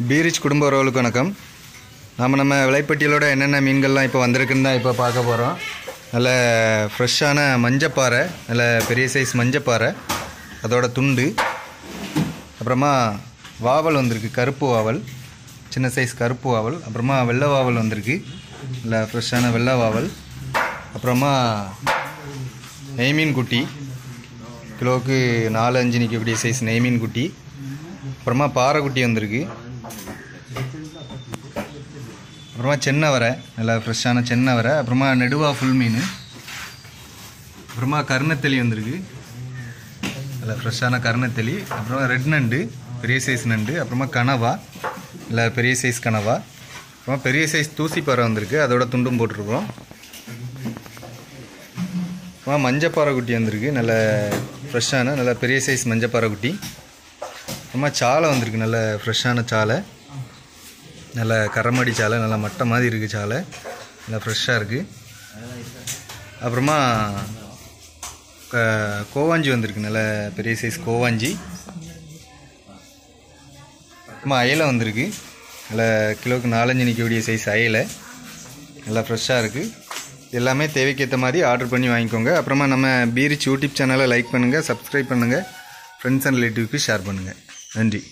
பீரிச் குடும்ப உறவுகளுக்கு வணக்கம். நம்ம விலைப்பட்டியலோட என்னென்ன மீன்கள்லாம் இப்போ வந்திருக்குன்னு தான் இப்போ பார்க்க போகிறோம். நல்ல ஃப்ரெஷ்ஷான மஞ்சப்பாறை, நல்ல பெரிய சைஸ் மஞ்சப்பாறை, அதோட துண்டு, அப்புறமா வாவல் வந்திருக்கு, கருப்பு வாவல், சின்ன சைஸ் கருப்பு வாவல், அப்புறமா வெள்ளை வாவல் வந்திருக்கு, நல்ல ஃப்ரெஷ்ஷான வெள்ளை வாவல், அப்புறமா நெய்மீன் குட்டி, கிலோவுக்கு 4-5 நிற்கக்கூடிய சைஸ் நெய்மீன் குட்டி, அப்புறமா பாறை குட்டி வந்திருக்கு, அப்புறமா சென்னை வரை, நல்லா ஃப்ரெஷ்ஷான சென்னை வரை, அப்புறமா நெடுவா ஃபுல் மீன், அப்புறமா கருணத்தெளி வந்திருக்கு, நல்லா ஃப்ரெஷ்ஷான கருணத்தெளி, அப்புறமா ரெட் நண்டு, பெரிய சைஸ் நண்டு, அப்புறமா கனவா, இல்லை பெரிய சைஸ் கனவா, அப்புறமா பெரிய சைஸ் தூசிப்பாறை வந்திருக்கு, அதோட துண்டும் போட்டிருக்கோம். அப்புறமா மஞ்சப்பாறை குட்டி வந்திருக்கு, நல்ல ஃப்ரெஷ்ஷான நல்ல பெரிய சைஸ் மஞ்சப்பாறை குட்டி, அப்புறமா சாலை வந்திருக்கு, நல்ல ஃப்ரெஷ்ஷான சாலை, நல்ல கரமடி சாலை, நல்லா மட்டை மாதிரி இருக்குது சாலை, நல்லா ஃப்ரெஷ்ஷாக இருக்குது. அப்புறமா கோவாஞ்சி வந்திருக்கு, நல்ல பெரிய சைஸ் கோவாஞ்சி, அப்புறமா அயலை வந்திருக்கு, நல்ல கிலோவுக்கு 4-5 நிற்கக்கூடிய சைஸ் அயலை, நல்லா ஃப்ரெஷ்ஷாக இருக்குது. எல்லாமே தேவைக்கேற்ற மாதிரி ஆர்டர் பண்ணி வாங்கிக்கோங்க. அப்புறமா நம்ம பீரிச் யூடியூப் சேனலை லைக் பண்ணுங்கள், சப்ஸ்கிரைப் பண்ணுங்கள், ஃப்ரெண்ட்ஸ் அண்ட் ரிலேட்டிவ்க்கு ஷேர் பண்ணுங்கள். நன்றி.